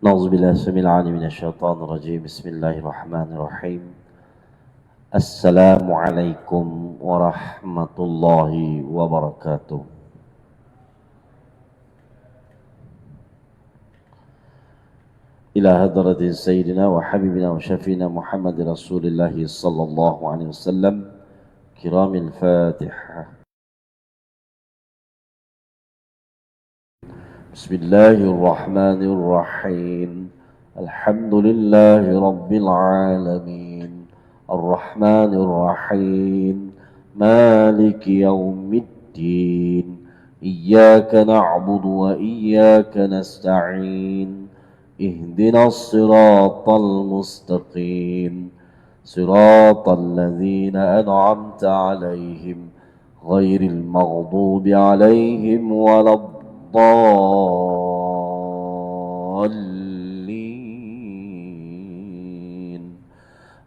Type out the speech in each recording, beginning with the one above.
أعوذ بالله السميع العليم من الشيطان الرجيم. بسم الله الرحمن الرحيم. السلام عليكم ورحمة الله وبركاته. إلى حضرة سيدنا وحبيبنا وشفينا محمد رسول الله صلى الله عليه وسلم. كرام الفاتحة. بسم الله الرحمن الرحيم. الحمد لله رب العالمين الرحمن الرحيم مالك يوم الدين إياك نعبد وإياك نستعين اهدنا الصراط المستقيم صراط الذين أنعمت عليهم غير المغضوب عليهم ولا الضالين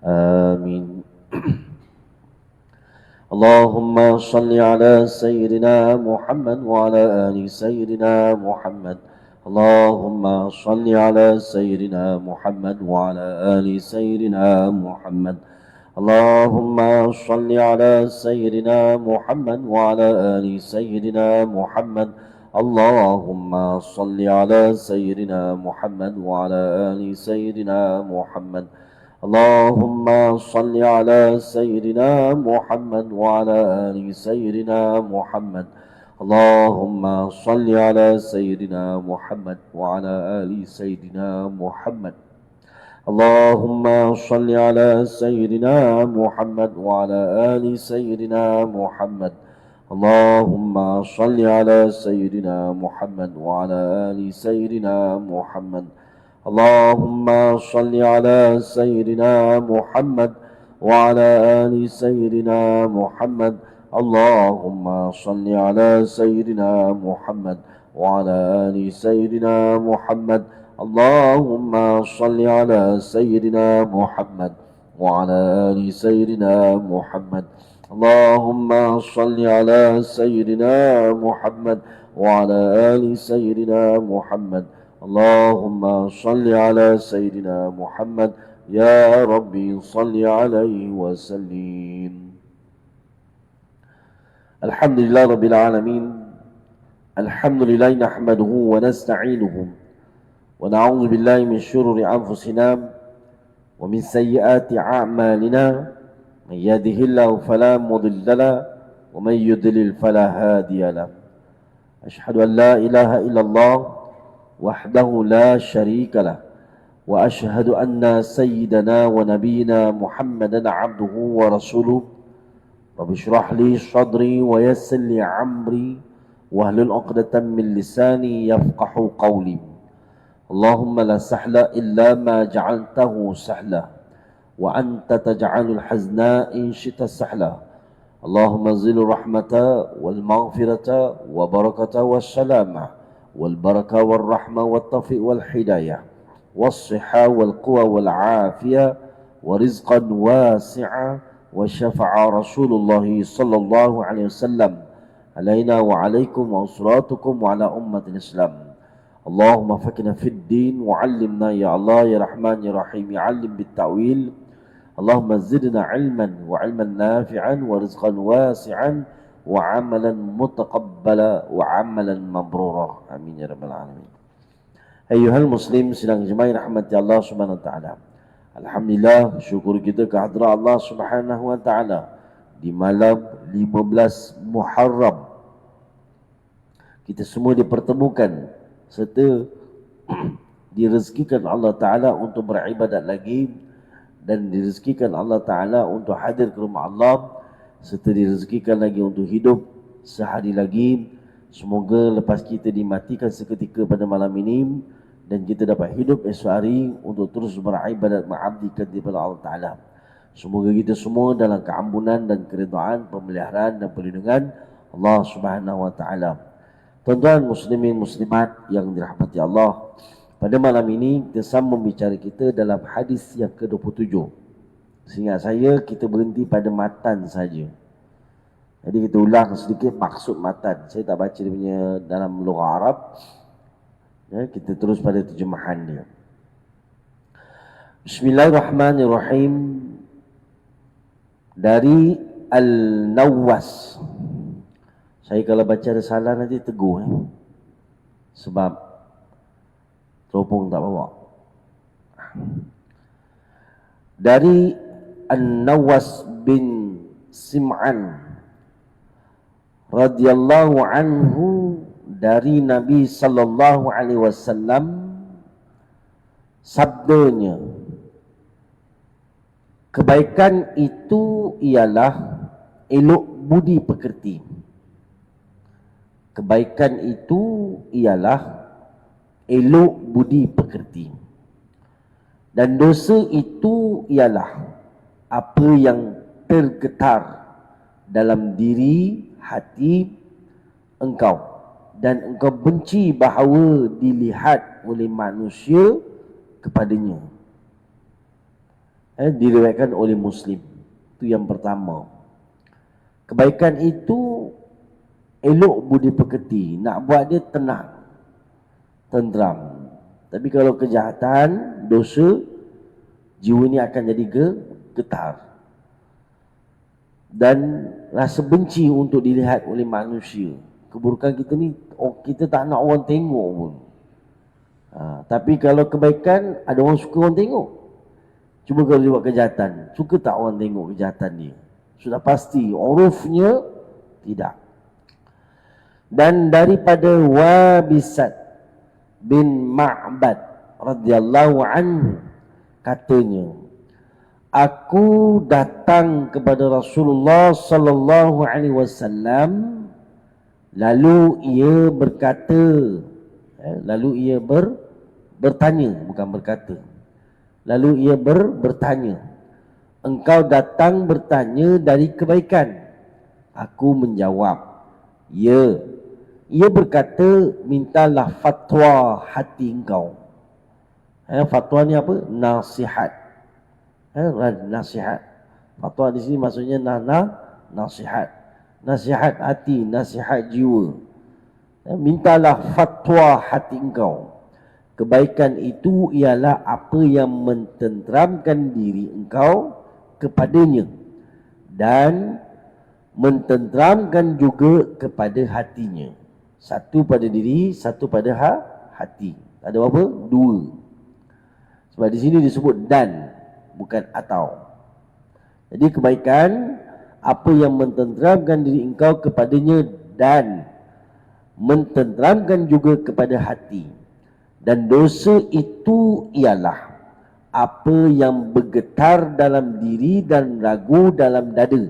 آمين. اللهم صل على سيدنا محمد وعلى آل سيدنا محمد. اللهم صل على سيدنا محمد وعلى آل سيدنا محمد. اللهم صل على سيدنا محمد وعلى آل سيدنا محمد. اللهم صل على سيدنا محمد وعلى آل سيدنا محمد. اللهم صل على سيدنا محمد وعلى آل سيدنا محمد. اللهم صل على سيدنا محمد وعلى آل سيدنا محمد. اللهم صل على سيدنا محمد وعلى آل سيدنا محمد. اللهم صل على سيدنا محمد وعلى آل سيدنا محمد. اللهم صل على سيدنا محمد وعلى آل سيدنا محمد. اللهم صل على سيدنا محمد وعلى آل سيدنا محمد. اللهم صل على سيدنا محمد وعلى آل سيدنا محمد. اللهم صل على سيدنا محمد وعلى آل سيدنا محمد. اللهم صل على سيدنا محمد. يا ربي صل عليه وسلم. الحمد لله رب العالمين. الحمد لله نحمده ونستعينه ونعوذ بالله من شرور أنفسنا ومن سيئات أعمالنا. من يهده الله فلا مضل له ومن يضلل فلا هادي له. أشهد أن لا إله إلا الله وحده لا شريك له وأشهد أن سيدنا ونبينا محمدا عبده ورسوله. رب اشرح لي صدري ويسر لي عمري واحلل عقدة من لساني يفقه قولي. اللهم لا سهل إلا ما جعلته سهلا وأنت تجعل الحزن إن شئت سهلا. اللهم انزل الرحمة والمغفرة وبركة والسلامة والبركة والرحمة والتوفيق والهداية والصحة والقوة والعافية ورزقا واسعا وشفع رسول الله صلى الله عليه وسلم علينا وعليكم وأسراتكم وعلى أمة الإسلام. اللهم فقهنا في الدين وعلمنا يا الله يا رحمن يا رحيم يا علم بالتأويل. اللهم زدنا علما وعلما نافعا ورزقا واسعا وعملا متقبلا وعملا مبرورا. Amin ya rabbal alamin. Ayuhal muslim sidang jemaah rahmati Allah Subhanahu wa taala. Alhamdulillah, syukur kita ke hadrat Allah Subhanahu wa taala di malam 15 Muharram kita semua dipertemukan serta direzekikan Allah Ta'ala untuk beribadat lagi dan direzekikan Allah Ta'ala untuk hadir ke rumah Allah serta direzekikan lagi untuk hidup sehari lagi. Semoga lepas kita dimatikan seketika pada malam ini dan kita dapat hidup esok hari untuk terus beribadat mengabdikan kepada Allah Ta'ala. Semoga kita semua dalam keampunan dan keridhaan, pemeliharaan dan perlindungan Allah Subhanahu wa Ta'ala. Tuan-tuan muslimin muslimat yang dirahmati Allah, pada malam ini kita sambung bicara kita dalam hadis yang ke-27. Seingat saya kita berhenti pada matan saja. Jadi kita ulang sedikit maksud matan. Saya tak baca dia punya dalam lughah Arab. Ya, kita terus pada terjemahan dia. Bismillahirrahmanirrahim. Dari Al-Nawas. Saya kalau baca risalah nanti tegur sebab teropong tak bawa. Dari An-Nawas bin Sim'an radhiyallahu anhu, dari Nabi sallallahu alaihi wasallam sabdanya, kebaikan itu ialah elok budi pekerti. Kebaikan itu ialah elok budi pekerti. Dan dosa itu ialah apa yang tergetar dalam diri, hati engkau, dan engkau benci bahawa dilihat oleh manusia kepadanya. Diriwayatkan oleh Muslim. Itu yang pertama. Kebaikan itu elok budi pekerti, nak buat dia tenang, tenteram. Tapi kalau kejahatan, dosa, jiwa ni akan jadi getar dan rasa benci untuk dilihat oleh manusia. Keburukan kita ni, kita tak nak orang tengok pun. Tapi kalau kebaikan, ada orang suka orang tengok. Cuba kalau dia buat kejahatan, suka tak orang tengok kejahatan dia? Sudah pasti, urufnya tidak. Dan daripada Wabisat bin Ma'bad radhiyallahu anhu, katanya, aku datang kepada Rasulullah sallallahu alaihi wasallam, lalu ia berkata, lalu ia bertanya, bukan berkata. Lalu ia bertanya, engkau datang bertanya dari kebaikan? Aku menjawab, ya. Ia berkata, mintalah fatwa hati engkau. Fatwa ni apa? Nasihat. Nasihat. Fatwa di sini maksudnya nasihat. Nasihat hati, nasihat jiwa. Mintalah fatwa hati engkau. Kebaikan itu ialah apa yang mententeramkan diri engkau kepadanya dan mententeramkan juga kepada hatinya. Satu pada diri, satu pada hati. Ada apa? Dua. Sebab di sini disebut dan, bukan atau. Jadi kebaikan, apa yang mententeramkan diri engkau kepadanya dan mententeramkan juga kepada hati. Dan dosa itu ialah apa yang bergetar dalam diri dan ragu dalam dada.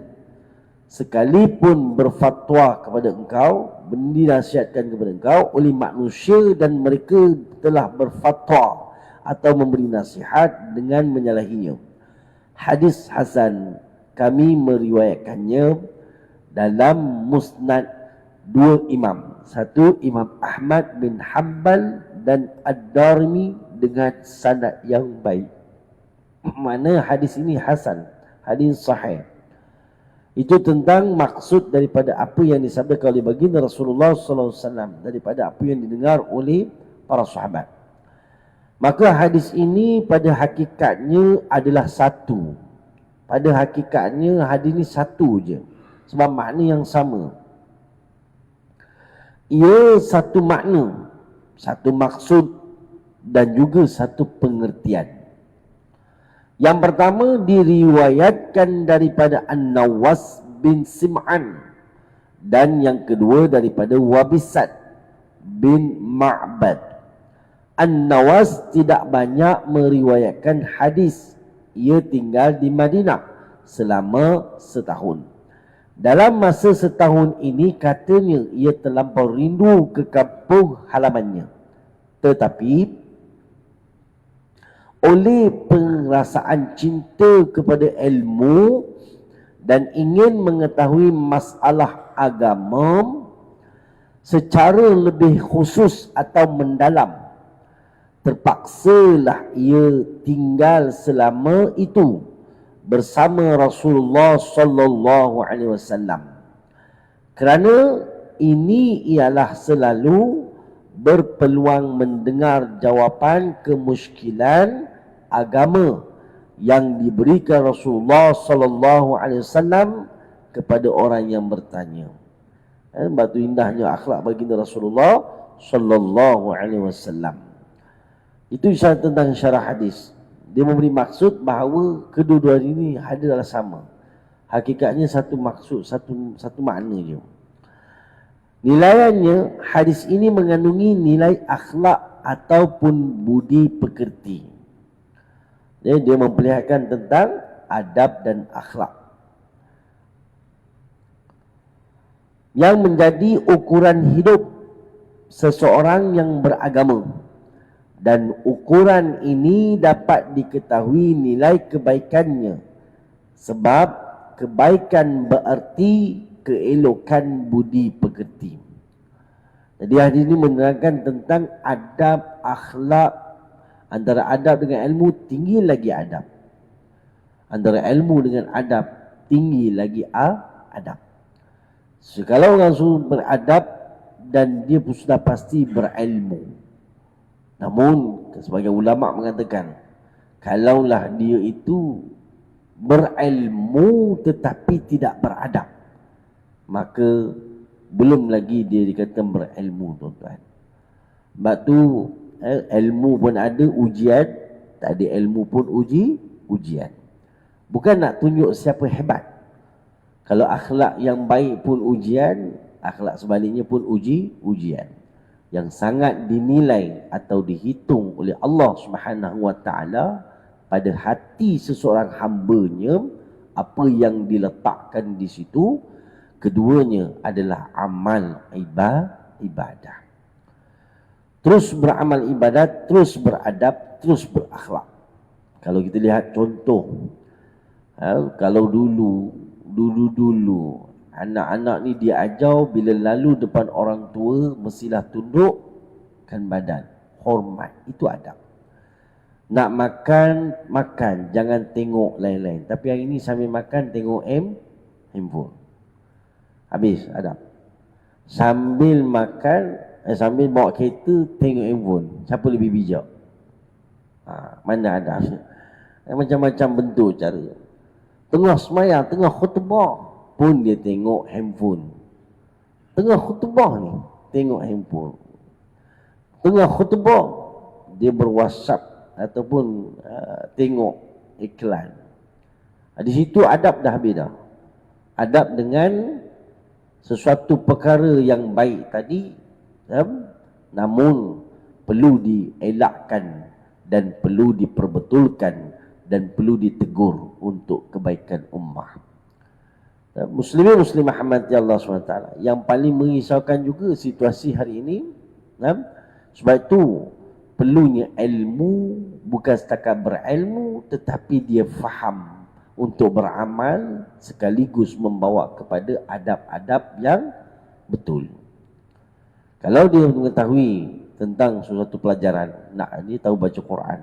Sekalipun berfatwa kepada engkau, dinasihatkan kepada engkau oleh manusia dan mereka telah berfatwa atau memberi nasihat dengan menyalahinya. Hadis Hasan, kami meriwayatkannya dalam Musnad dua imam. Satu, Imam Ahmad bin Hanbal dan Ad-Darimi dengan sanad yang baik. Mana hadis ini hasan, hadis sahih. Itu tentang maksud daripada apa yang disabdakan oleh baginda Rasulullah sallallahu alaihi wasallam, daripada apa yang didengar oleh para sahabat. Maka hadis ini pada hakikatnya adalah satu. Pada hakikatnya hadis ini satu je, sebab makna yang sama. Ia satu makna, satu maksud dan juga satu pengertian. Yang pertama diriwayatkan daripada An-Nawas bin Sim'an, dan yang kedua daripada Wabisat bin Ma'bad. An-Nawas tidak banyak meriwayatkan hadis. Ia tinggal di Madinah selama setahun. Dalam masa setahun ini katanya ia terlampau rindu ke kampung halamannya. Tetapi oleh perasaan cinta kepada ilmu dan ingin mengetahui masalah agama secara lebih khusus atau mendalam, terpaksalah ia tinggal selama itu bersama Rasulullah sallallahu alaihi wasallam. Kerana ini ialah selalu berpeluang mendengar jawapan kemusykilan agama yang diberikan Rasulullah sallallahu alaihi wasallam kepada orang yang bertanya. Batu indahnya akhlak baginda Rasulullah sallallahu alaihi wasallam. Itu isyarat tentang syarah hadis. Dia memberi maksud bahawa kedua-dua ini adalah sama. Hakikatnya satu maksud, satu makna je. Nilaiannya, hadis ini mengandungi nilai akhlak ataupun budi pekerti. Dia memperlihatkan tentang adab dan akhlak yang menjadi ukuran hidup seseorang yang beragama, dan ukuran ini dapat diketahui nilai kebaikannya, sebab kebaikan berarti keelokan budi pekerti. Jadi hadis ini menerangkan tentang adab, akhlak. Antara adab dengan ilmu, tinggi lagi adab. Antara ilmu dengan adab, tinggi lagi adab. Kalau orang suruh beradab dan dia pun sudah pasti berilmu. Namun, sebagai ulama mengatakan, kalaulah dia itu berilmu tetapi tidak beradab, maka belum lagi dia dikata berilmu, tuan-tuan. Sebab tu ilmu pun ada ujian, tak ada ilmu pun ujian. Bukan nak tunjuk siapa hebat. Kalau akhlak yang baik pun ujian, akhlak sebaliknya pun ujian. Yang sangat dinilai atau dihitung oleh Allah Subhanahu wa taala pada hati seseorang hamba-Nya, apa yang diletakkan di situ. Keduanya adalah amal ibadah. Terus beramal ibadat, terus beradab, terus berakhlak. Kalau kita lihat contoh, kalau dulu anak-anak ni diajar bila lalu depan orang tua mestilah tundukkan badan, hormat, itu adab. Nak makan, jangan tengok lain-lain. Tapi hari ni sambil makan tengok handphone. Habis adab. Sambil makan, sambil bawa kereta tengok handphone. Siapa lebih bijak? Mana ada? Macam-macam bentuk cara. Tengah semayang, tengah khutbah pun dia tengok handphone. Tengah khutbah ni tengok handphone. Tengah khutbah dia berwhatsapp ataupun tengok iklan. Di situ adab dah habis dah. Adab dengan sesuatu perkara yang baik tadi, namun perlu dielakkan dan perlu diperbetulkan dan perlu ditegur untuk kebaikan ummah. Muslimin muslimah rahmati Allah SWT, yang paling merisaukan juga situasi hari ini. Sebab itu perlunya ilmu, bukan setakat berilmu tetapi dia faham untuk beramal sekaligus membawa kepada adab-adab yang betul. Kalau dia mengetahui tentang sesuatu pelajaran, dia tahu baca Quran,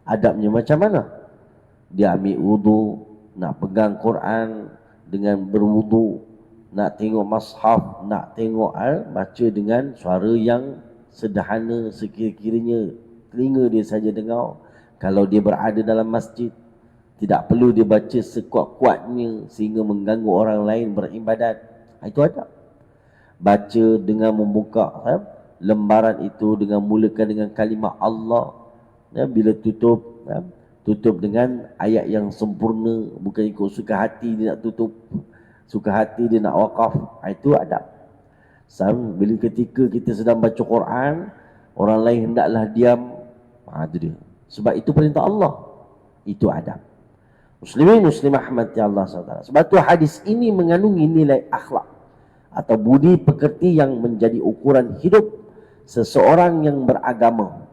adabnya macam mana? Dia ambil wudu, nak pegang Quran dengan berwudu, nak tengok mushaf, nak tengok baca dengan suara yang sederhana sekira-kiranya telinga dia saja dengar. Kalau dia berada dalam masjid, tidak perlu dia baca sekuat-kuatnya sehingga mengganggu orang lain beribadat. Itu adab. Baca dengan membuka lembaran itu dengan mulakan dengan kalimah Allah. Bila tutup, tutup dengan ayat yang sempurna, bukan ikut suka hati dia nak tutup, suka hati dia nak wakaf. Itu adab. Bila ketika kita sedang baca Quran, orang lain hendaklah diam. Itu dia. Sebab itu perintah Allah. Itu adab. Muslimin muslimah rahmati Allah SWT. Sebab itu hadis ini mengandungi nilai akhlak atau budi pekerti yang menjadi ukuran hidup seseorang yang beragama.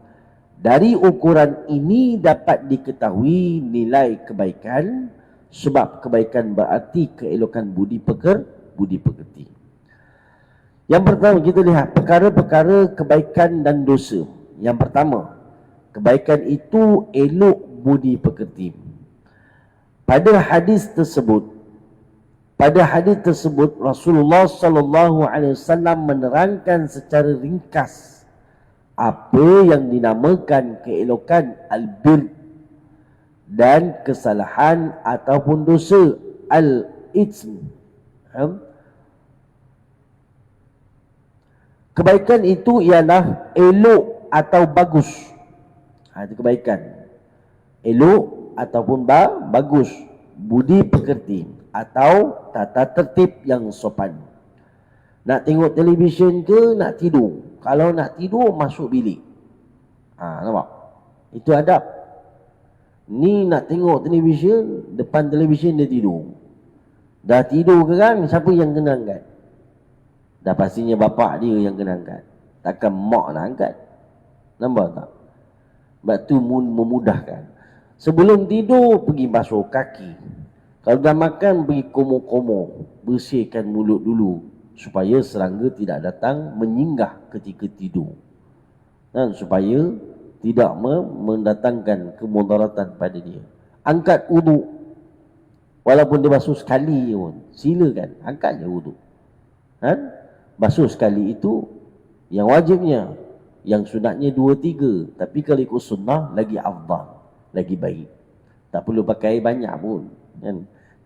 Dari ukuran ini dapat diketahui nilai kebaikan, sebab kebaikan berarti keelokan budi pekerti. Yang pertama kita lihat perkara-perkara kebaikan dan dosa. Yang pertama, kebaikan itu elok budi pekerti. Pada hadis tersebut Rasulullah sallallahu alaihi wasallam menerangkan secara ringkas apa yang dinamakan keelokan albir dan kesalahan ataupun dosa. Al-itsm. Kebaikan itu ialah elok atau bagus. Itu kebaikan. Elok ataupun bagus. Budi pekerti atau tata tertib yang sopan. Nak tengok televisyen ke nak tidur? Kalau nak tidur, masuk bilik. Nampak? Itu adab. Ni nak tengok televisyen, depan televisyen dia tidur. Dah tidur ke kan, siapa yang kena angkat? Dah pastinya bapak dia yang kena angkat. Takkan mak nak angkat. Nampak tak? Sebab tu memudahkan. Sebelum tidur, pergi basuh kaki. Kalau dah makan, pergi komo-komo. Bersihkan mulut dulu. Supaya serangga tidak datang menyinggah ketika tidur. Dan supaya tidak mendatangkan kemudaratan pada dia. Angkat wuduk. Walaupun dia basuh sekali pun, silakan, angkat je wuduk. Basuh sekali itu yang wajibnya. Yang sunatnya 2-3. Tapi kalau ikut sunnah, lagi afdal, lagi baik. Tak perlu pakai banyak pun.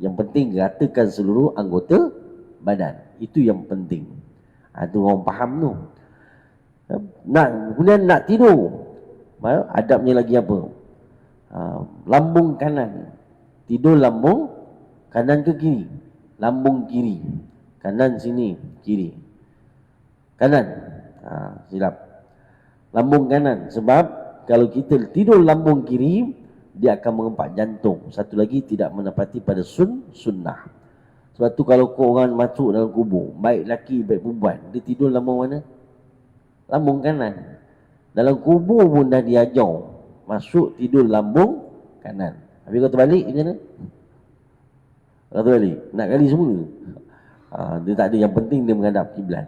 Yang penting ratakan seluruh anggota badan. Itu yang penting. Itu orang faham tu. Kemudian nak tidur, adabnya lagi apa? Lambung kanan. Tidur lambung kanan ke kiri? Lambung kiri. Kanan sini, kiri. Kanan. Silap. Lambung kanan. Sebab kalau kita tidur lambung kiri, dia akan mengempak jantung. Satu lagi, tidak menepati pada sunnah. Sebab tu kalau orang masuk dalam kubur, baik lelaki, baik perempuan, dia tidur lambung mana? Lambung kanan. Dalam kubur pun dah diajar, masuk tidur lambung kanan. Habis kau terbalik macam mana? Kau terbalik, nak kali semula. Dia tak ada, yang penting dia menghadap kiblat.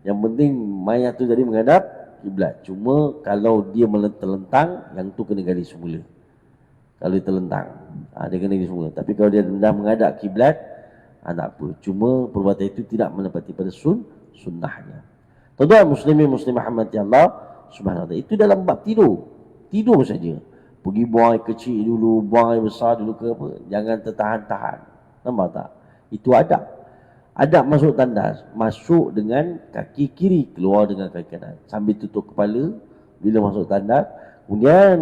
Yang penting mayat tu tadi menghadap kiblat. Cuma kalau dia terlentang, yang tu kena gali semula. Kalau dia terlentang, dia kena gali semula. Tapi kalau dia dah menghadap kiblat, tak apa. Cuma perbuatan itu tidak menepati pada sunnahnya. Tuan-tuan muslimin muslimah rahmati Allah subhanahu wa ta'ala. Itu dalam bab tidur. Tidur saja. Pergi buang air kecil dulu, buang air besar dulu ke apa. Jangan tertahan-tahan. Nampak tak? Itu adab. Adab masuk tandas. Masuk dengan kaki kiri, keluar dengan kaki kanan. Sambil tutup kepala bila masuk tandas. Kemudian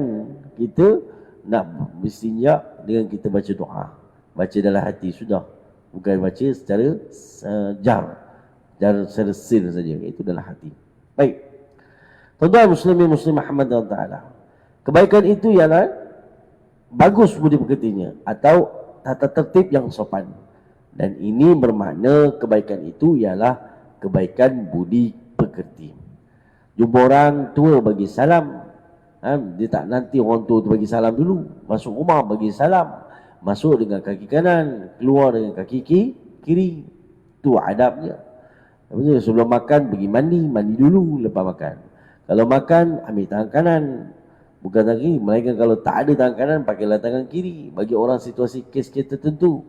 kita nak berstinja dengan kita baca doa. Baca dalam hati sudah. Bukan baca secara jar secara sil saja. Itu dalam hati. Baik. Tuan-tuan muslimin muslimah rahmatullahi taala. Kebaikan itu ialah bagus budi pekertinya atau tata tertib yang sopan. Dan ini bermakna kebaikan itu ialah kebaikan budi pekerti. Jumpa orang tua bagi salam. Dia tak nanti orang tua tu bagi salam dulu. Masuk rumah bagi salam. Masuk dengan kaki kanan, keluar dengan kaki kiri. Itu adabnya. Sebelum makan pergi mandi dulu lepas makan. Kalau makan ambil tangan kanan, bukan tangan kiri. Melainkan kalau tak ada tangan kanan, pakailah tangan kiri bagi orang situasi kes-kes tertentu.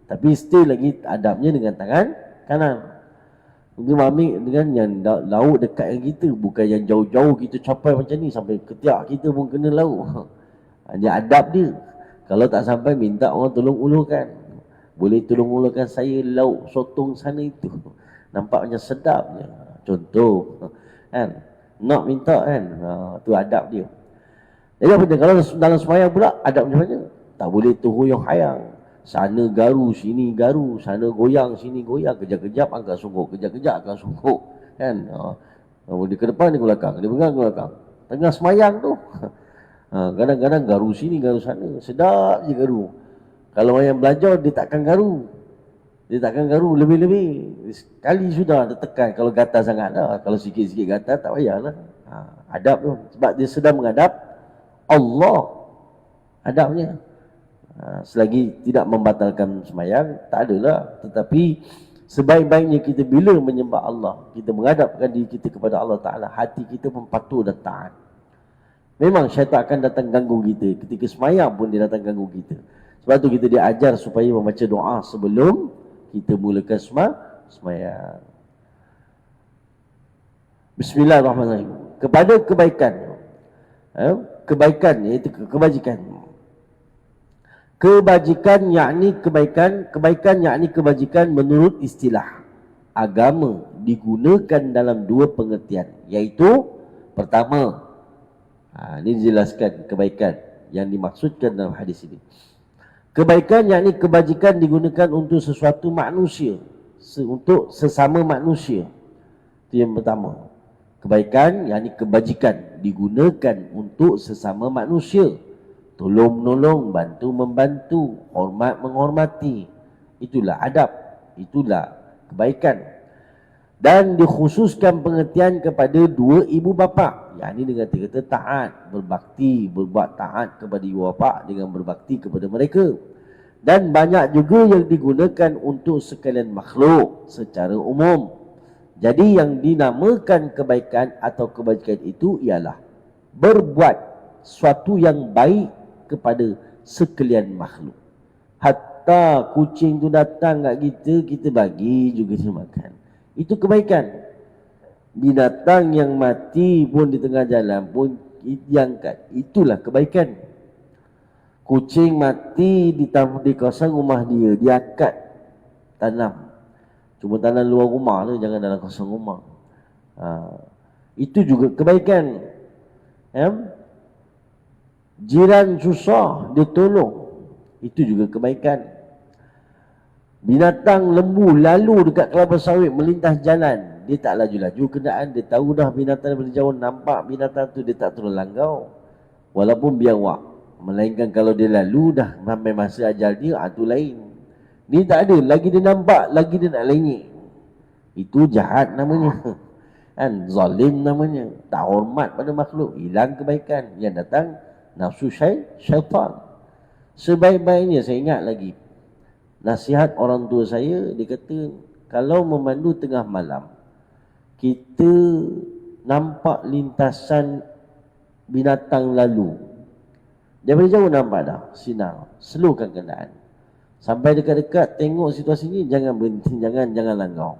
Tapi still lagi adabnya dengan tangan kanan. Mungkin ambil dengan yang laut dekat dengan kita, bukan yang jauh-jauh kita capai macam ni sampai ketiak kita pun kena laut. Dia adab dia. Kalau tak sampai, minta orang tolong ulurkan. Boleh tolong ulurkan saya lauk sotong sana itu. Nampak macam sedapnya. Contoh. Kan? Nak minta kan. Itu adab dia. Jadi apa dia? Kalau dalam sembahyang pula, adab macam mana? Tak boleh terhuyung hayang. Sana garu, sini garu. Sana goyang, sini goyang. Kejap-kejap angkat sungguh. Kejap-kejap angkat sungguh. Kan? Dia ke depan, dia ke belakang. Dia pegang ke belakang. Tengah sembahyang tu. Kadang-kadang garu sini, garu sana. Sedap je garu. Kalau yang belajar, dia takkan garu. Dia takkan garu lebih-lebih. Sekali sudah dia tekan. Kalau gatal sangat lah. Kalau sikit-sikit gatal, tak payahlah. Adab tu. Sebab dia sedang menghadap Allah. Adabnya. Selagi tidak membatalkan sembahyang, tak adalah. Tetapi sebaik-baiknya kita bila menyembah Allah, kita menghadapkan diri kita kepada Allah Ta'ala, hati kita pun patuh dan taat. Memang syaitan akan datang ganggu kita. Ketika sembahyang pun dia datang ganggu kita. Sebab tu kita diajar supaya membaca doa sebelum kita mulakan sembahyang. Bismillahirrahmanirrahim. Kepada kebaikan. Kebaikan iaitu kebajikan. Kebajikan yakni kebaikan, kebaikan yakni kebajikan menurut istilah agama digunakan dalam dua pengertian, iaitu pertama, ini dijelaskan kebaikan yang dimaksudkan dalam hadis ini. Kebaikan yakni kebajikan digunakan untuk sesuatu manusia, untuk sesama manusia. Itu yang pertama. Kebaikan yakni kebajikan digunakan untuk sesama manusia. Tolong menolong, bantu membantu, hormat menghormati. Itulah adab, itulah kebaikan. Dan dikhususkan pengertian kepada dua ibu bapa, yakni dengan kata taat, berbakti, berbuat taat kepada ibu bapa dengan berbakti kepada mereka. Dan banyak juga yang digunakan untuk sekalian makhluk secara umum. Jadi yang dinamakan kebaikan atau kebajikan itu ialah berbuat sesuatu yang baik kepada sekalian makhluk. Hatta kucing tu datang kat kita, kita bagi juga dia makan. Itu kebaikan. Binatang yang mati pun di tengah jalan pun diangkat. Itulah kebaikan. Kucing mati di kawasan rumah dia, diangkat, tanam. Cuma tanam luar rumah tu, jangan dalam kawasan rumah. Itu juga kebaikan. Jiran susah, dia tolong. Itu juga kebaikan. Binatang lembu lalu dekat kelapa sawit melintas jalan, dia tak laju-laju kenderaan, dia tahu dah binatang daripada jauh, nampak binatang tu, dia tak terus langgar walaupun biawak. Melainkan kalau dia lalu dah sampai masa ajal dia, tu lain. Ni tak ada, lagi dia nampak, lagi dia nak lenyek. Itu jahat namanya. Kan, zalim namanya. Tak hormat pada makhluk, hilang kebaikan. Yang datang nafsu syaitan. Sebaik-baiknya, saya ingat lagi nasihat orang tua saya, dia kata kalau memandu tengah malam, kita nampak lintasan binatang lalu, daripada jauh nampak dah sinar, slowkan kenderaan. Sampai dekat-dekat tengok situasi ni, jangan berhenti, jangan langgar.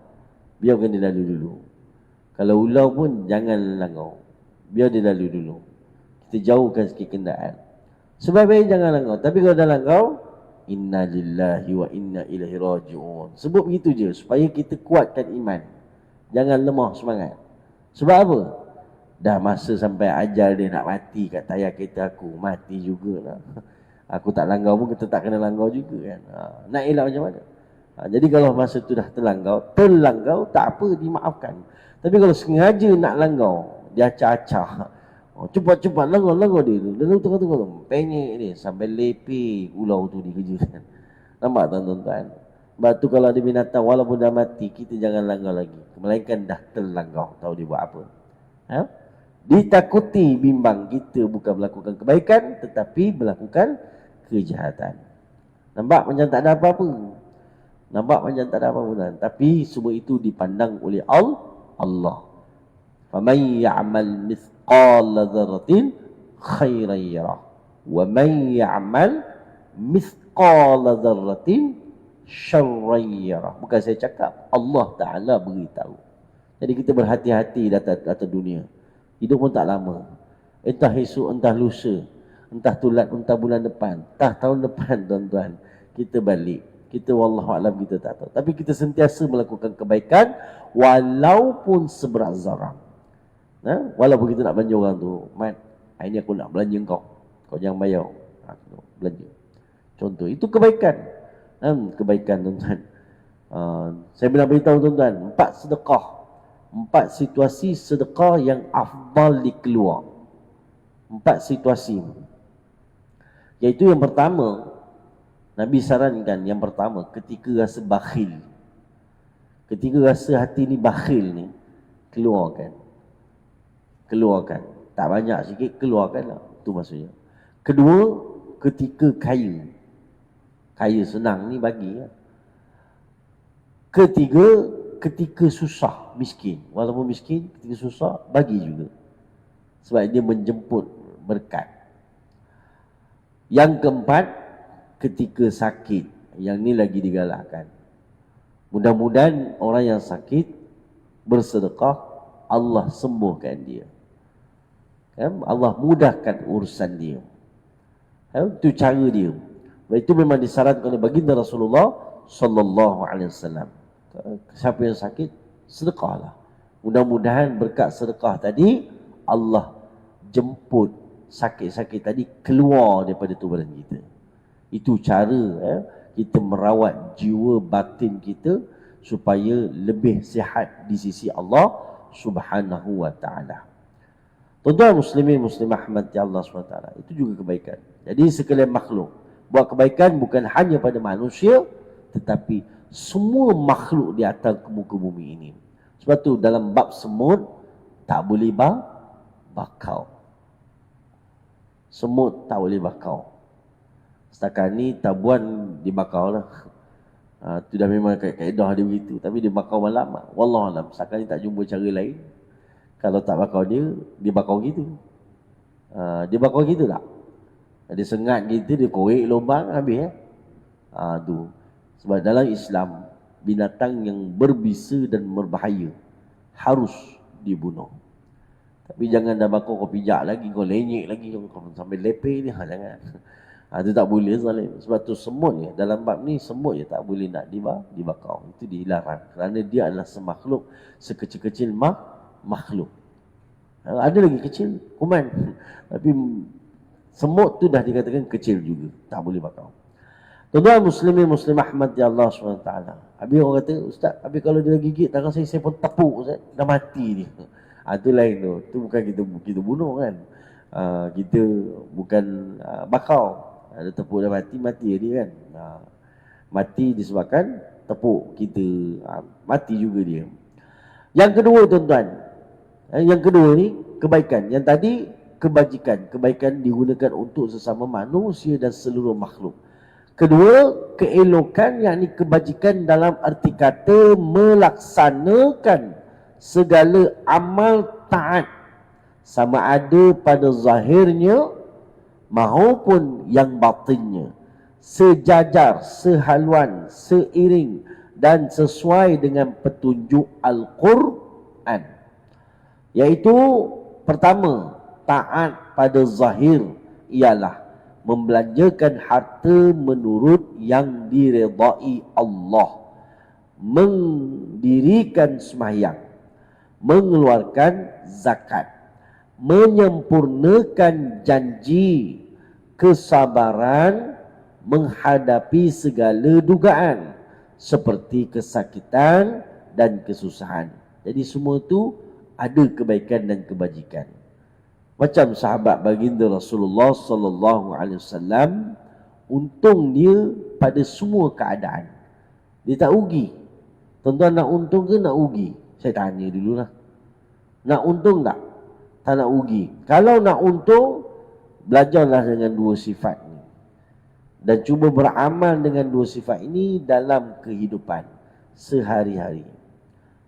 Biarkan dia lalu dulu. Kalau ular pun jangan langgar, biar dia lalu dulu. Kita jauhkan sikit kenderaan. Sebaik-baik jangan langgar. Tapi kalau dah langgar, inna lillahi wa inna ilaihi raji'un. Sebut begitu je supaya kita kuatkan iman. Jangan lemah semangat. Sebab apa? Dah masa sampai ajal dia nak mati kat tayar kereta aku, mati jugalah. Aku tak langgar pun kita tak kena langgar juga kan. Nak elak macam mana? Jadi kalau masa tu dah terlanggar, tak apa, dimaafkan. Tapi kalau sengaja nak langgar, dia acah-acah. Cepat-cepat langgar dia tu. Lalu tengah-tengah penyek dia sampai lepeh ular tu dikerjakan. Nampak tuan-tuan? Sebab tu kalau ada binatang walaupun dah mati, kita jangan langgar lagi. Melainkan dah terlanggar, tahu dia buat apa. Ditakuti bimbang kita bukan melakukan kebaikan, tetapi melakukan kejahatan. Nampak macam tak ada apa-apa. Nampak macam tak ada apa-apa. Tapi semua itu dipandang oleh Allah. فَمَنْ يَعْمَلْ مِثْقَالَ ذَرَّةٍ خَيْرًا يَرَهُ وَمَنْ يَعْمَلْ مِثْقَالَ ذَرَّةٍ شَرًّا يَرَهُ. Bukan saya cakap, Allah Ta'ala beritahu. Jadi kita berhati-hati datang dunia. Hidup pun tak lama. Entah esok, entah lusa, entah tulat, entah bulan depan, entah tahun depan, tuan-tuan, kita balik. Kita wallahualam kita tak tahu. Tapi kita sentiasa melakukan kebaikan walaupun seberat zarah. Walaupun kita nak belanja orang tu, Mat, hari ni aku nak belanja kau jangan bayar, belanja. Contoh, itu kebaikan. Kebaikan, tuan-tuan. Saya pernah beritahu tuan-tuan, 4 sedekah, 4 situasi sedekah yang afdal dikeluar. 4 situasi. Iaitu yang pertama, Nabi sarankan yang pertama, ketika rasa bakhil. Ketika rasa hati ni bakhil ni, keluarkan. Tak banyak sikit, keluarkan lah. Itu maksudnya. Kedua, ketika kaya. Kaya senang ni bagi. Ketiga, ketika susah, miskin. Walaupun miskin, ketika susah, bagi juga. Sebab dia menjemput berkat. Yang keempat, ketika sakit. Yang ni lagi digalakkan. Mudah-mudahan orang yang sakit bersedekah, Allah sembuhkan dia. Allah mudahkan urusan dia. Itu cara dia. Itu memang disarankan oleh baginda Rasulullah sallallahu alaihi wasallam. Siapa yang sakit, sedekahlah. Mudah-mudahan berkat sedekah tadi Allah jemput sakit-sakit tadi keluar daripada tubuh badan kita. Itu cara kita merawat jiwa batin kita supaya lebih sihat di sisi Allah Subhanahu wa taala. Tuan-tuan muslimin muslimah rahmati Allah SWT, itu juga kebaikan. Jadi sekalian makhluk buat kebaikan bukan hanya pada manusia, tetapi semua makhluk di atas muka bumi ini. Sebab tu dalam bab semut tak boleh bakau. Semut tak boleh bakau. Setakat ni tabuan dibakau lah. Itu dah memang kaedah dia begitu. Tapi dia bakau malam. Wallahualam. Setakat ni tak jumpa cara lain. Kalau tak bakau dia bakau gitu. Dia bakau gitu tak? Dia sengat gitu, dia korek lubang, habis tu. Sebab dalam Islam, binatang yang berbisa dan berbahaya harus dibunuh. Tapi jangan dah bakau kau pijak lagi, kau lenyek lagi, kau sampai lepeh ni, jangan. Itu tak boleh zalim. Sebab tu semut je, dalam bab ni semut je tak boleh nak dibakau. Itu dilarang. Kerana dia adalah semakhluk, sekecil-kecil makhluk. Ada lagi kecil, kuman. Tapi semut tu dah dikatakan kecil juga, tak boleh bakau. Tuan-tuan muslimin muslimah rahmati Allah SWT. Habis orang kata, Ustaz, habis kalau dia gigit tangan saya pun tepuk, Ustaz, dah mati dia. Itu lain tu. Itu bukan kita bunuh kan. Kita bukan bakau. Ada tepuk dah mati dia kan. Mati disebabkan tepuk kita. Mati juga dia. Yang kedua tuan-tuan. Yang kedua ni kebaikan. Yang tadi kebajikan. Kebaikan digunakan untuk sesama manusia dan seluruh makhluk. Kedua, keelokan, yakni kebajikan dalam arti kata melaksanakan segala amal taat, sama ada pada zahirnya maupun yang batinnya, sejajar, sehaluan, seiring dan sesuai dengan petunjuk Al-Quran. Iaitu pertama, taat pada zahir ialah membelanjakan harta menurut yang diredai Allah, mendirikan sembahyang, mengeluarkan zakat, menyempurnakan janji, kesabaran menghadapi segala dugaan seperti kesakitan dan kesusahan. Jadi semua itu ada kebaikan dan kebajikan. Macam sahabat baginda Rasulullah sallallahu alaihi wasallam, untung dia pada semua keadaan. Dia tak rugi. Tuan-tuan nak untung ke nak rugi? Saya tanya dululah. Nak untung tak? Tak nak rugi. Kalau nak untung, belajarlah dengan dua sifat ni. Dan cuba beramal dengan dua sifat ini dalam kehidupan sehari-hari.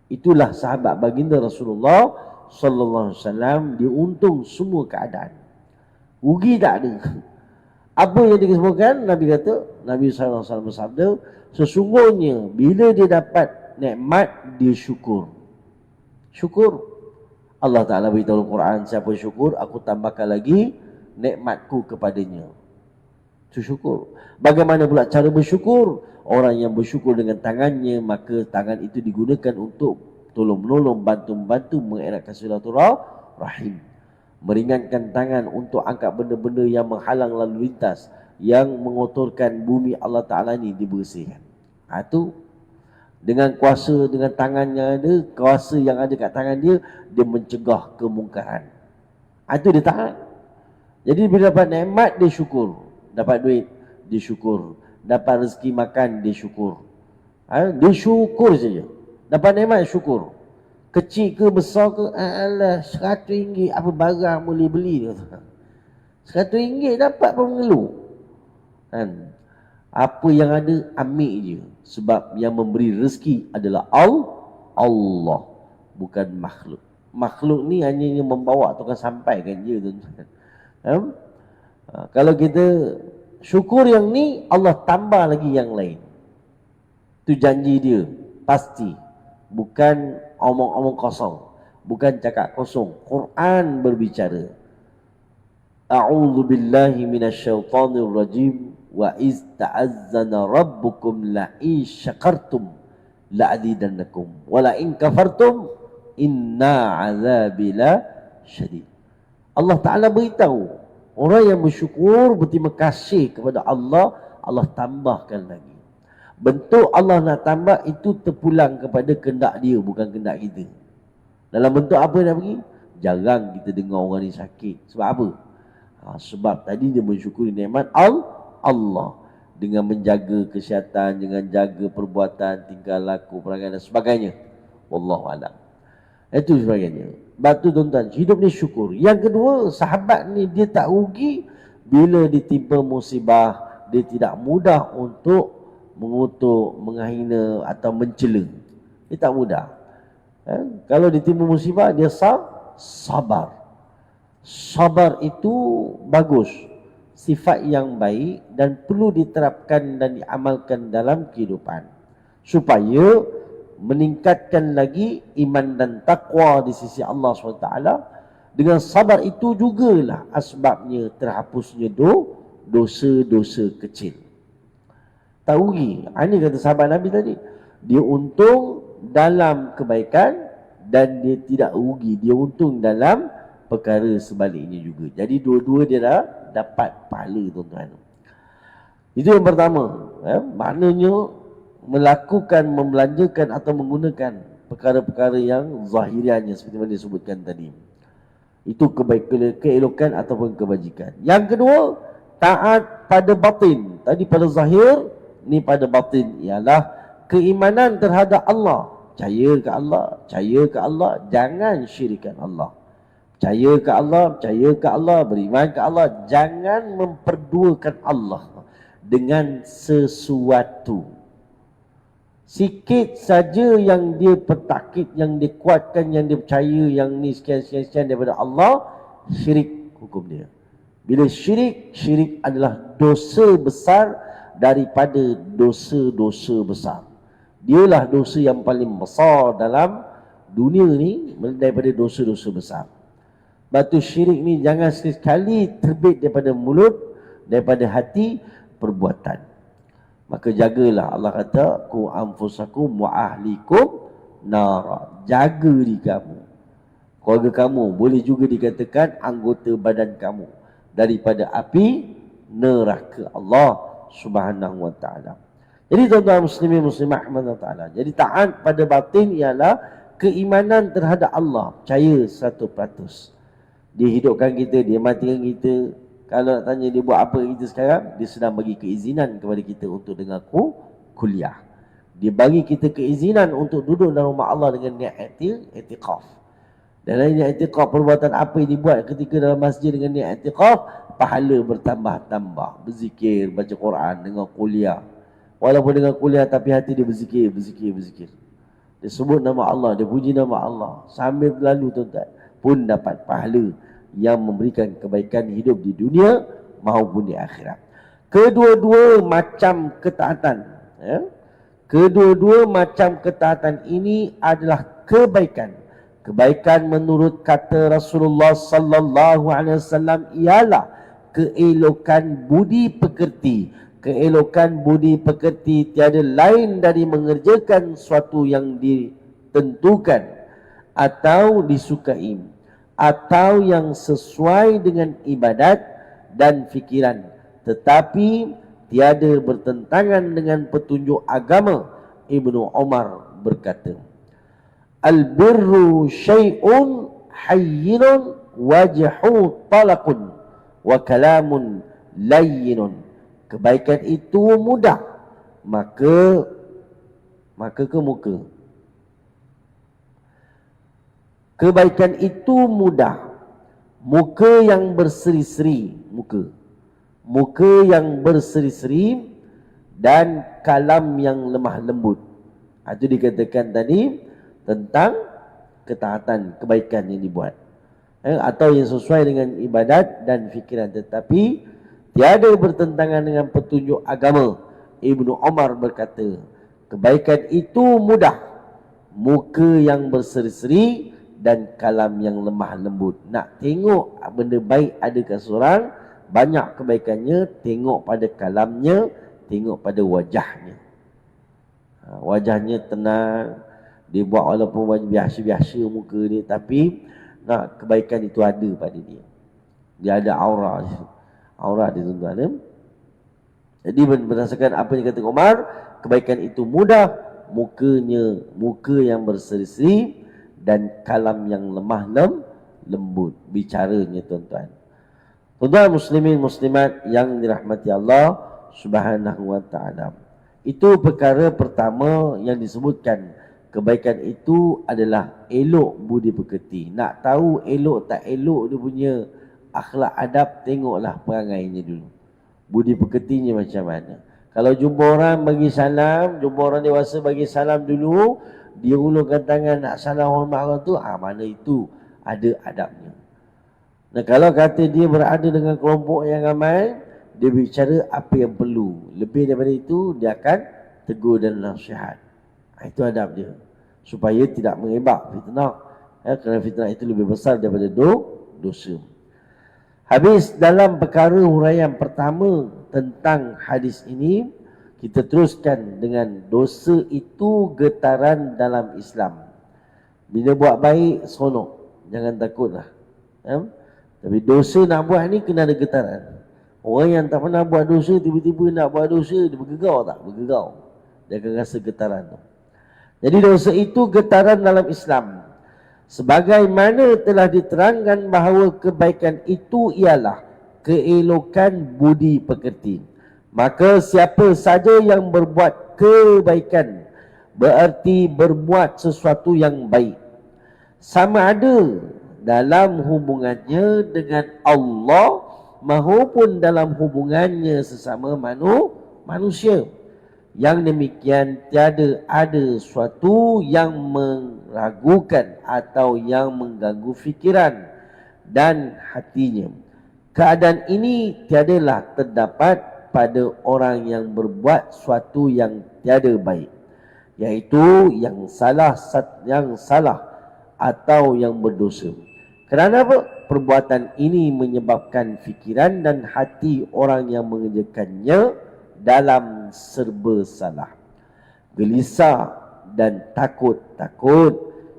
Itulah sahabat baginda Rasulullah sallallahu alaihi wasallam, dia untung semua keadaan. Rugi tak ada. Apa yang dikisahkan? Nabi kata, Nabi sallallahu alaihi wasallam bersabda, sesungguhnya bila dia dapat nikmat, dia syukur. Syukur. Allah Ta'ala beritahu dalam Quran, siapa syukur, aku tambahkan lagi nikmatku kepadanya. Itu syukur. Bagaimana pula cara bersyukur? Orang yang bersyukur dengan tangannya, maka tangan itu digunakan untuk tolong-menolong, bantu-bantu mengeratkan silaturahim, meringankan tangan untuk angkat benda-benda yang menghalang lalu lintas, yang mengotorkan bumi Allah Ta'ala ni dibersihkan. Itu dengan kuasa, dengan tangannya ada, kuasa yang ada kat tangan dia, dia mencegah kemungkaran. Itu dia taat. Jadi bila dapat nikmat, dia syukur. Dapat duit, dia syukur. Dapat rezeki makan, dia syukur. Dia syukur saja. Dapat nikmat, syukur. Kecil ke besar ke, alah, RM100 apa barang boleh beli dia. RM100 dapat pun mengeluh. Kan? Apa yang ada, ambil je. Sebab yang memberi rezeki adalah Allah, bukan makhluk. Makhluk ni hanya membawa tukang sampaikan je, tuan-tuan. Kalau kita syukur yang ni, Allah tambah lagi yang lain. Itu janji dia, pasti. Bukan omong-omong kosong, bukan cakap kosong. Quran berbicara. A'udzu billahi minasyaitonir rajim. wa iz ta'azzana rabbukum la in syakartum la azidannakum wa la in kafartum inna azabi la syadid. Allah Ta'ala beritahu orang yang bersyukur, berterima kasih kepada Allah, Allah tambahkan lagi. Bentuk Allah nak tambah itu terpulang kepada kehendak dia, bukan kehendak kita. Dalam bentuk apa nak pergi? Jarang kita dengar orang ni sakit. Sebab apa? Sebab tadi dia mensyukuri nikmat Allah dengan menjaga kesihatan, dengan jaga perbuatan, tingkah laku, perangai dan sebagainya. Wallahu a'lam. Itu sebagainya. Sebab tu tuan-tuan, hidup ni syukur. Yang kedua, sahabat ni dia tak rugi bila ditimpa musibah. Dia tidak mudah untuk mengutuk, menghina atau mencela. Dia tak mudah. Kalau ditimpa musibah, dia sabar. Sabar itu bagus, sifat yang baik dan perlu diterapkan dan diamalkan dalam kehidupan supaya meningkatkan lagi iman dan takwa di sisi Allah SWT. Dengan sabar itu jugalah asbabnya terhapusnya dosa-dosa kecil. Tak rugi. Ini kata sahabat Nabi tadi, dia untung dalam kebaikan dan dia tidak rugi, dia untung dalam perkara sebaliknya juga. Jadi dua-dua dia dah dapat pahala, tuan-tuan. Itu yang pertama. Maknanya melakukan, membelanjakan atau menggunakan perkara-perkara yang zahiriannya seperti mana disebutkan tadi. Itu keelokan ataupun kebajikan. Yang kedua, taat pada batin. Tadi pada zahir, ni pada batin ialah keimanan terhadap Allah. Percaya ke Allah, percaya ke Allah, jangan syirikkan Allah. Percaya ke Allah, beriman ke Allah, jangan memperduakan Allah dengan sesuatu. Sikit saja yang dia pertakkit, yang dia kuatkan, yang dia percaya, yang ni sekian-sekian daripada Allah, syirik hukum dia. Bila syirik adalah dosa besar daripada dosa-dosa besar. Dialah dosa yang paling besar dalam dunia ni daripada dosa-dosa besar. Batu syirik ni jangan sekali terbit daripada mulut, daripada hati, perbuatan. Maka jagalah, Allah kata, ku anfusakum wa ahlikum nara. Jaga diri kamu, keluarga kamu, boleh juga dikatakan anggota badan kamu, daripada api neraka Allah Subhanahu wa ta'ala. Jadi tuan-tuan muslimin muslimat rahimahullah ta'ala, jadi taat pada batin ialah keimanan terhadap Allah, percaya 100%. Dia hidupkan kita, dia matikan kita. Kalau nak tanya dia buat apa kita sekarang, dia sedang bagi keizinan kepada kita untuk dengar kuliah. Dia bagi kita keizinan untuk duduk dalam rumah Allah dengan niat i'tikaf. Dalam niat i'tikaf, perbuatan apa yang dibuat ketika dalam masjid dengan niat i'tikaf, pahala bertambah-tambah. Berzikir, baca Quran, dengar kuliah. Walaupun dengar kuliah tapi hati dia berzikir. Dia sebut nama Allah, dia puji nama Allah. Sambil berlalu tuan-tuan, pun dapat pahala yang memberikan kebaikan hidup di dunia maupun di akhirat. Kedua-dua macam ketaatan, kedua-dua macam ketaatan ini adalah kebaikan. Kebaikan menurut kata Rasulullah sallallahu alaihi wasallam ialah keelokan budi pekerti. Keelokan budi pekerti tiada lain dari mengerjakan sesuatu yang ditentukan atau disukai, atau yang sesuai dengan ibadat dan fikiran, tetapi tiada bertentangan dengan petunjuk agama. Ibnu Umar berkata, al-birru syai'un hayyinun wajhu talaqun wa kalamun layyinun. Kebaikan itu mudah, maka ke muka. Kebaikan itu mudah, muka yang berseri-seri, muka yang berseri-seri, dan kalam yang lemah lembut. Itu dikatakan tadi tentang ketaatan, kebaikan yang dibuat, atau yang sesuai dengan ibadat dan fikiran, tetapi tiada bertentangan dengan petunjuk agama. Ibnu Umar berkata, kebaikan itu mudah, muka yang berseri-seri, dan kalam yang lemah lembut. Nak tengok benda baik ada kat seorang, banyak kebaikannya, tengok pada kalamnya, tengok pada wajahnya. Wajahnya tenang, dia buat walaupun biasa-biasa muka dia, tapi nak kebaikan itu ada pada dia. Dia ada aura. Aura dia tuan-tuan. Jadi berdasarkan apa yang kata Umar, kebaikan itu mudah, muka yang berseri-seri dan kalam yang lemah lembut bicaranya tuan-tuan. Tuan-tuan muslimin muslimat yang dirahmati Allah Subhanahu wa taala. Itu perkara pertama yang disebutkan. Kebaikan itu adalah elok budi pekerti. Nak tahu elok tak elok dia punya akhlak adab, tengoklah perangainya dulu. Budi pekertinya macam mana. Kalau jumpa orang bagi salam, jumpa orang dewasa bagi salam dulu, dia ulurkan tangan nak salam hormat orang tu, mana itu ada adabnya. Nah, kalau kata dia berada dengan kelompok yang ramai, dia bicara apa yang perlu. Lebih daripada itu, dia akan tegur dan nasihat. Itu adab dia. Supaya tidak mengebak fitnah. Kerana fitnah itu lebih besar daripada dosa. Habis dalam perkara huraian pertama tentang hadis ini, kita teruskan dengan dosa itu getaran dalam Islam. Bila buat baik, seronok. Jangan takutlah. Tapi dosa nak buat ni kena ada getaran. Orang yang tak pernah buat dosa, tiba-tiba nak buat dosa, dia bergegau tak? Bergegau. Dia akan rasa getaran tu. Jadi dosa itu getaran dalam Islam. Sebagaimana telah diterangkan bahawa kebaikan itu ialah keelokan budi pekerti. Maka siapa saja yang berbuat kebaikan, berarti berbuat sesuatu yang baik. Sama ada dalam hubungannya dengan Allah maupun dalam hubungannya sesama manusia. Yang demikian tiada ada suatu yang meragukan atau yang mengganggu fikiran dan hatinya. Keadaan ini tiadalah terdapat pada orang yang berbuat suatu yang tiada baik, iaitu yang salah atau yang berdosa. Kerana apa? Perbuatan ini menyebabkan fikiran dan hati orang yang mengerjakannya dalam serba salah, gelisah dan takut.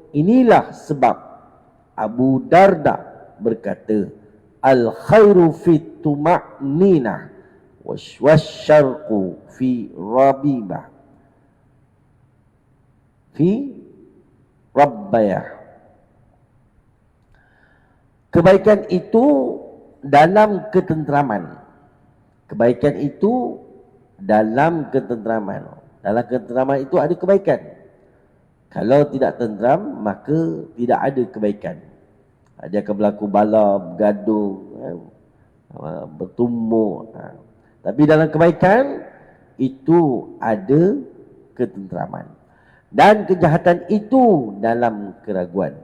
Inilah sebab Abu Darda berkata, al-khairu fi tuma'ninah wasyarqu fi rabibah fi rabbayah. Kebaikan itu dalam ketenteraman. Kebaikan itu dalam ketenteraman. Dalam ketenteraman itu ada kebaikan. Kalau tidak tenteram, maka tidak ada kebaikan. Dia akan berlaku bala, bergaduh, bertumbuk. Tapi dalam kebaikan itu ada ketenteraman. Dan kejahatan itu dalam keraguan.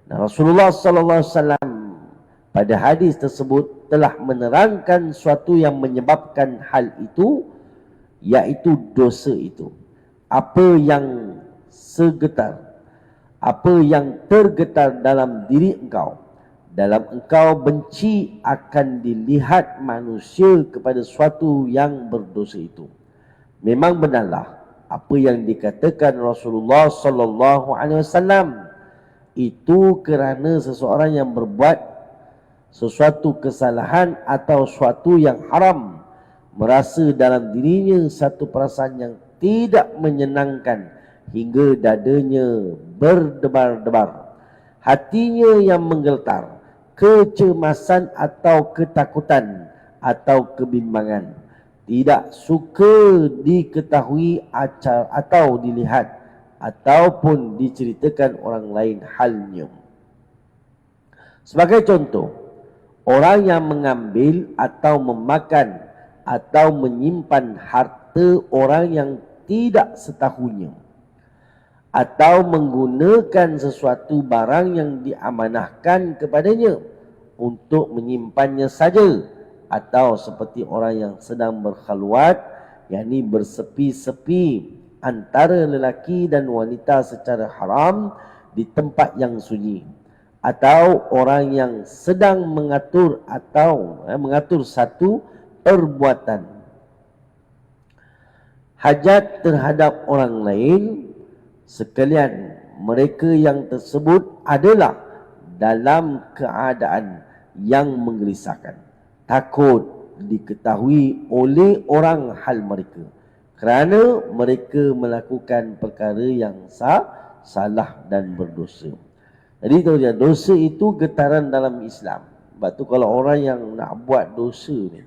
Nah, Rasulullah sallallahu alaihi wasallam pada hadis tersebut telah menerangkan suatu yang menyebabkan hal itu, iaitu dosa itu. Apa yang tergetar dalam diri engkau, dalam engkau benci akan dilihat manusia kepada suatu yang berdosa itu. Memang benarlah apa yang dikatakan Rasulullah sallallahu alaihi wasallam, itu kerana seseorang yang berbuat sesuatu kesalahan atau suatu yang haram, merasa dalam dirinya satu perasaan yang tidak menyenangkan hingga dadanya berdebar-debar, hatinya yang menggeletar, kecemasan atau ketakutan atau kebimbangan, tidak suka diketahui atau dilihat ataupun diceritakan orang lain halnya. Sebagai contoh, orang yang mengambil atau memakan atau menyimpan harta orang yang tidak setahunya, atau menggunakan sesuatu barang yang diamanahkan kepadanya untuk menyimpannya saja, atau seperti orang yang sedang berkhalwat, yakni bersepi-sepi antara lelaki dan wanita secara haram di tempat yang sunyi, atau orang yang sedang mengatur atau mengatur satu perbuatan hajat terhadap orang lain, sekalian mereka yang tersebut adalah dalam keadaan yang menggelisahkan, takut diketahui oleh orang hal mereka, kerana mereka melakukan perkara yang salah dan berdosa. Jadi tahu dia, dosa itu getaran dalam Islam. Sebab tu kalau orang yang nak buat dosa ni,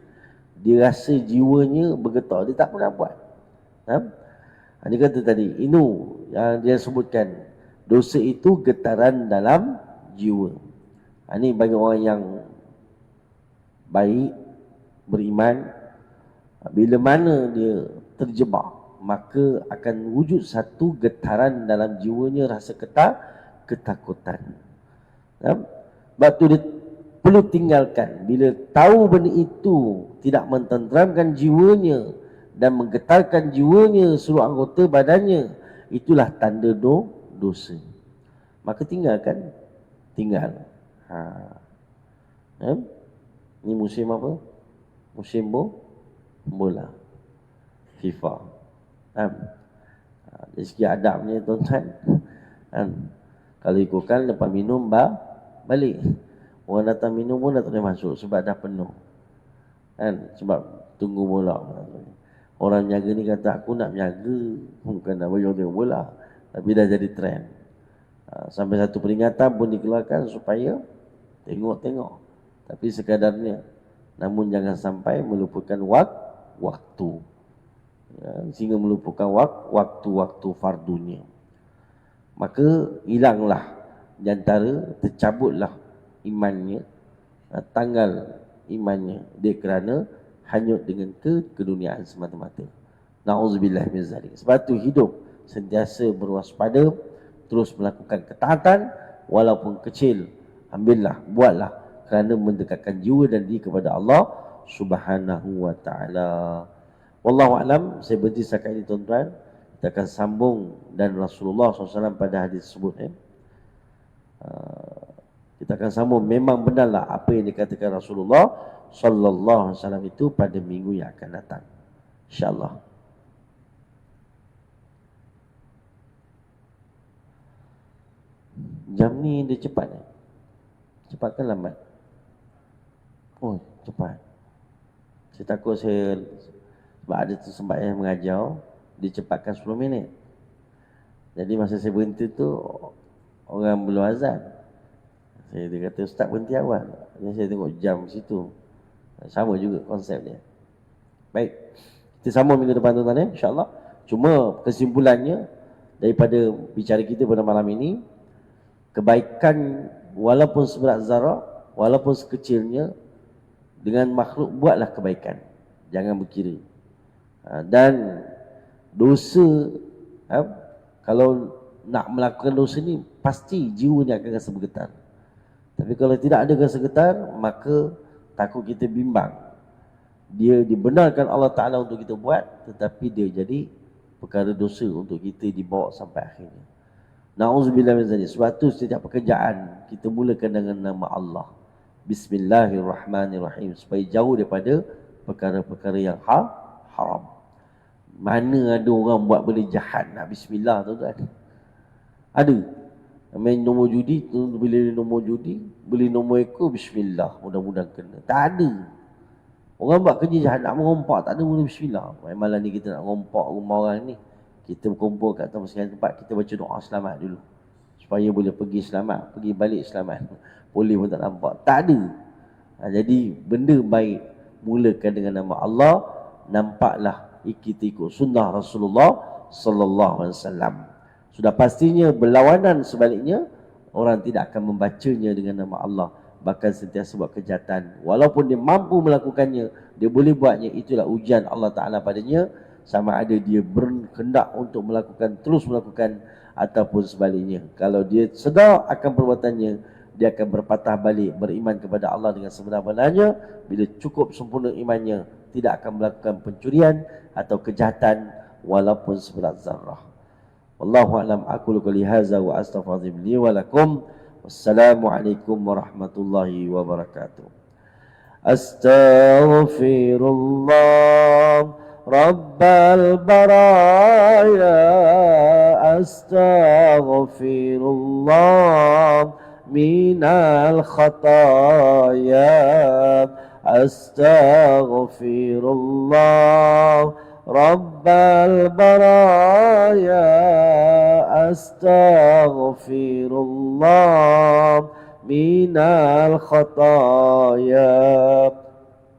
dia rasa jiwanya bergetar, dia tak pernah buat. Dia kata tadi, ini yang dia sebutkan, dosa itu getaran dalam jiwa. Ini bagi orang yang baik, beriman, bila mana dia terjebak, maka akan wujud satu getaran dalam jiwanya, rasa ketakutan. Sebab tu dia perlu tinggalkan. Bila tahu benda itu tidak mententeramkan jiwanya dan menggetarkan jiwanya, seluruh anggota badannya, itulah tanda dosa. Maka tinggalkan. Tinggal. Ini musim apa? Musim bola. FIFA. Dari segi adabnya tuan-tuan, kalau ikutkan lepas minum balik. Orang datang minum pun dah tak boleh masuk sebab dah penuh. Sebab tunggu bola. Orang menjaga ni kata, aku nak menjaga, bukan nak bagi orang tengok bola. Tapi dah jadi trend. Sampai satu peringatan pun dikeluarkan supaya tengok-tengok. Tapi sekadarnya. Namun jangan sampai melupakan waktu. Sehingga melupakan waktu-waktu fardunya. Maka hilanglah di antara, tercabutlah imannya, tanggal imannya, dia kerana hanyut dengan keduniaan semata-mata. Na'udzubillah min zalik. Sebab tu hidup sentiasa berwaspada, terus melakukan ketaatan walaupun kecil. Ambillah, buatlah kerana mendekatkan jiwa dan diri kepada Allah Subhanahu wa ta'ala. Wallahu a'lam. Saya berhenti setakat ini tuan-tuan. Kita akan sambung, dan Rasulullah SAW pada hadis tersebut kita akan sambung. Memang benarlah apa yang dikatakan Rasulullah sallallahu alaihi wasallam itu pada minggu yang akan datang, insya-Allah. Jam ni dia cepat cepat kan lambat? Oh, cepat. Saya takut sebab ada sembahyang mengajar, dicepatkan 10 minit. Jadi masa saya berhenti tu, orang belum azan. Dia kata, Ustaz berhenti awal. Jadi saya tengok jam situ. Sama juga konsep dia. Baik, kita sambung minggu depan tuan-tuan, insya-Allah. Cuma kesimpulannya daripada bicara kita pada malam ini, kebaikan walaupun seberat zarah, walaupun sekecilnya, dengan makhluk buatlah kebaikan. Jangan berkira. Dan dosa, kalau nak melakukan dosa ni, pasti jiwa ni akan rasa bergetar. Tapi kalau tidak ada rasa getar, maka takut kita bimbang. Dia dibenarkan Allah Ta'ala untuk kita buat, tetapi dia jadi perkara dosa untuk kita dibawa sampai akhirnya. Na'udzubillah min zalik. Sebab tu setiap pekerjaan kita mulakan dengan nama Allah. Bismillahirrahmanirrahim. Supaya jauh daripada perkara-perkara yang haram. Mana ada orang buat benda jahat nak bismillah tu kan? Ada. Main nombor judi, beli nombor judi, beli nombor ekor, bismillah, mudah-mudahan kena. Tak ada. Orang buat kerja jahat, nak merompak, tak ada mula bismillah. Malam ni kita nak merompak rumah orang ni, kita berkumpul kat masing-masing tempat, kita baca doa selamat dulu. Supaya boleh pergi selamat, pergi balik selamat. Boleh pun tak nampak. Tak ada. Jadi benda baik, mulakan dengan nama Allah, nampaklah kita ikut sunnah Rasulullah sallallahu alaihi wasallam. Sudah pastinya berlawanan sebaliknya, orang tidak akan membacanya dengan nama Allah, bahkan sentiasa buat kejahatan. Walaupun dia mampu melakukannya, dia boleh buatnya, itulah ujian Allah Ta'ala padanya, sama ada dia berkehendak untuk melakukan, terus melakukan, ataupun sebaliknya. Kalau dia sedar akan perbuatannya, dia akan berpatah balik, beriman kepada Allah dengan sebenar-benarnya. Bila cukup sempurna imannya, tidak akan melakukan pencurian atau kejahatan walaupun seberat zarrah. Wallahu a'lam. Aqulu qouli hadza wa astaghfirullahi li wa lakum Wassalamualaikum warahmatullahi wabarakatuh. Astaghfirullah Rabbal baraya, astaghfirullah minal khataya, astaghfirullah Rabbal baraya, astaghfirullah minal khataya.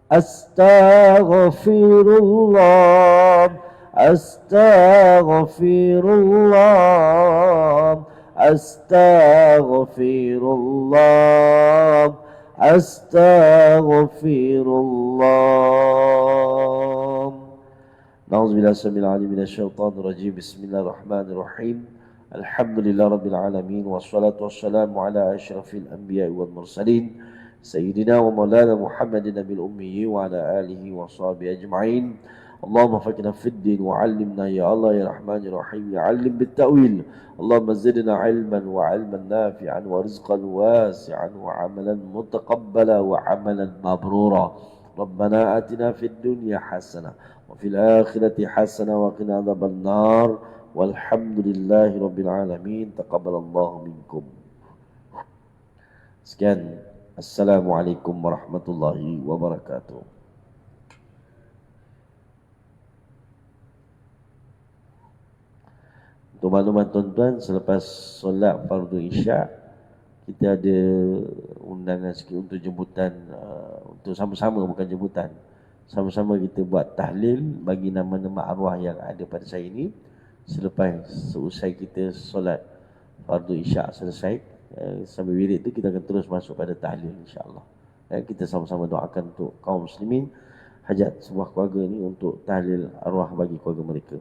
Astaghfirullah, astaghfirullah, astaghfirullah, astaghfirullah. Na'udzubillahi samil alim minasyaitonir rajim. Bismillahirrahmanirrahim. Alhamdulillah rabbil alamin, wassalatu wassalamu ala asyrafil anbiya'i wal mursalin sayyidina wa maulana Muhammadin nabil ummi wa ala alihi wa sahbihi ajma'in. Allahumma fakina fid din wa 'allimna ya Allah ya Rahman ya Rahim ya 'allim bit ta'wil. Allahumma zidna 'ilman wa 'ilman nafi'an wa rizqan wasi'an wa 'amalan mutaqabbala wa 'amalan mabrura. Rabbana atina fid dunya hasanah wa fil akhirati hasanah wa qina adzaban nar. Walhamdulillahi rabbil alamin. Taqabbalallahu minkum. Sekian. Assalamualaikum warahmatullahi wabarakatuh. Untuk makluman tuan-tuan, selepas solat fardu isyak, kita ada undangan sikit untuk jemputan, untuk sama-sama, bukan jemputan, sama-sama kita buat tahlil bagi nama-nama arwah yang ada pada saya ini. Selepas seusai kita solat fardu isyak selesai, sambil wirid tu kita akan terus masuk pada tahlil insya-Allah. Kita sama-sama doakan untuk kaum muslimin, hajat sebuah keluarga ni untuk tahlil arwah bagi keluarga mereka.